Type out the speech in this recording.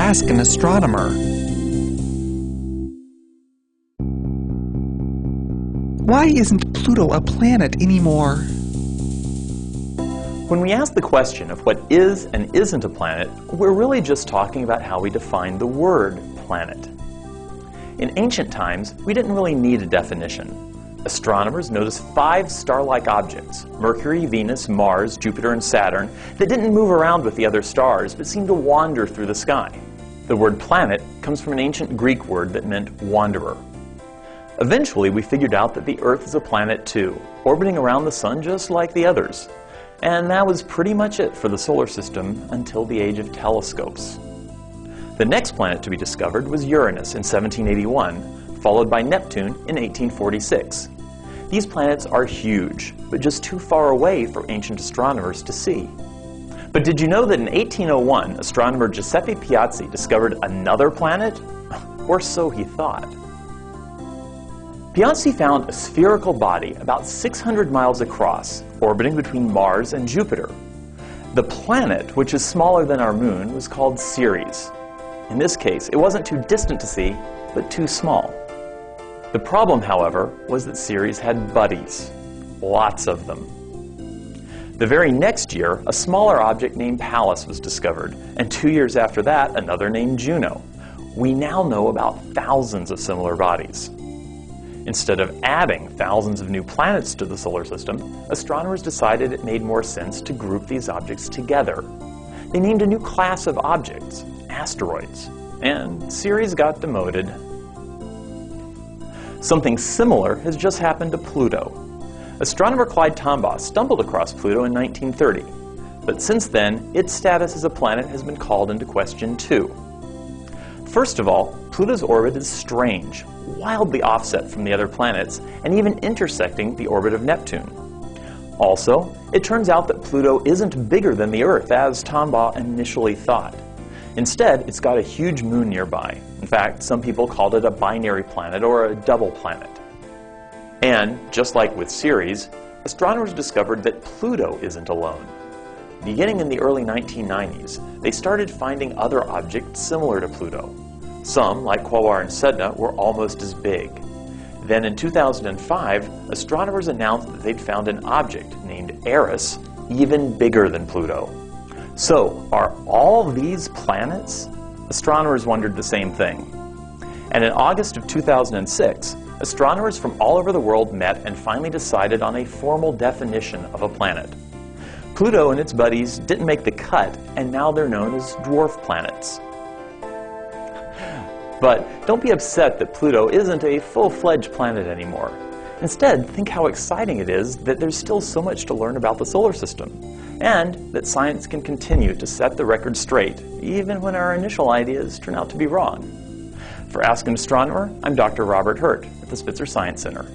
Ask an Astronomer. Why isn't Pluto a planet anymore? When we ask the question of what is and isn't a planet, we're really just talking about how we define the word planet. In ancient times, we didn't really need a definition. Astronomers noticed 5 star-like objects, Mercury, Venus, Mars, Jupiter, and Saturn, that didn't move around with the other stars, but seemed to wander through the sky. The word planet comes from an ancient Greek word that meant wanderer. Eventually, we figured out that the Earth is a planet too, orbiting around the Sun just like the others. And that was pretty much it for the solar system until the age of telescopes. The next planet to be discovered was Uranus in 1781, followed by Neptune in 1846. These planets are huge, but just too far away for ancient astronomers to see. But did you know that in 1801, astronomer Giuseppe Piazzi discovered another planet? Or so he thought. Piazzi found a spherical body about 600 miles across, orbiting between Mars and Jupiter. The planet, which is smaller than our moon, was called Ceres. In this case, it wasn't too distant to see, but too small. The problem, however, was that Ceres had buddies. Lots of them. The very next year, a smaller object named Pallas was discovered, and 2 years after that, another named Juno. We now know about thousands of similar bodies. Instead of adding thousands of new planets to the solar system, astronomers decided it made more sense to group these objects together. They named a new class of objects, asteroids, and Ceres got demoted. Something similar has just happened to Pluto. Astronomer Clyde Tombaugh stumbled across Pluto in 1930, but since then, its status as a planet has been called into question too. First of all, Pluto's orbit is strange, wildly offset from the other planets, and even intersecting the orbit of Neptune. Also, it turns out that Pluto isn't bigger than the Earth, as Tombaugh initially thought. Instead, it's got a huge moon nearby. In fact, some people called it a binary planet or a double planet. And, just like with Ceres, astronomers discovered that Pluto isn't alone. Beginning in the early 1990s, they started finding other objects similar to Pluto. Some, like Quaoar and Sedna, were almost as big. Then in 2005, astronomers announced that they'd found an object named Eris even bigger than Pluto. So, are all these planets? Astronomers wondered the same thing. And in August of 2006, astronomers from all over the world met and finally decided on a formal definition of a planet. Pluto and its buddies didn't make the cut, and now they're known as dwarf planets. But don't be upset that Pluto isn't a full-fledged planet anymore. Instead, think how exciting it is that there's still so much to learn about the solar system, and that science can continue to set the record straight, even when our initial ideas turn out to be wrong. For Ask an Astronomer, I'm Dr. Robert Hurt at the Spitzer Science Center.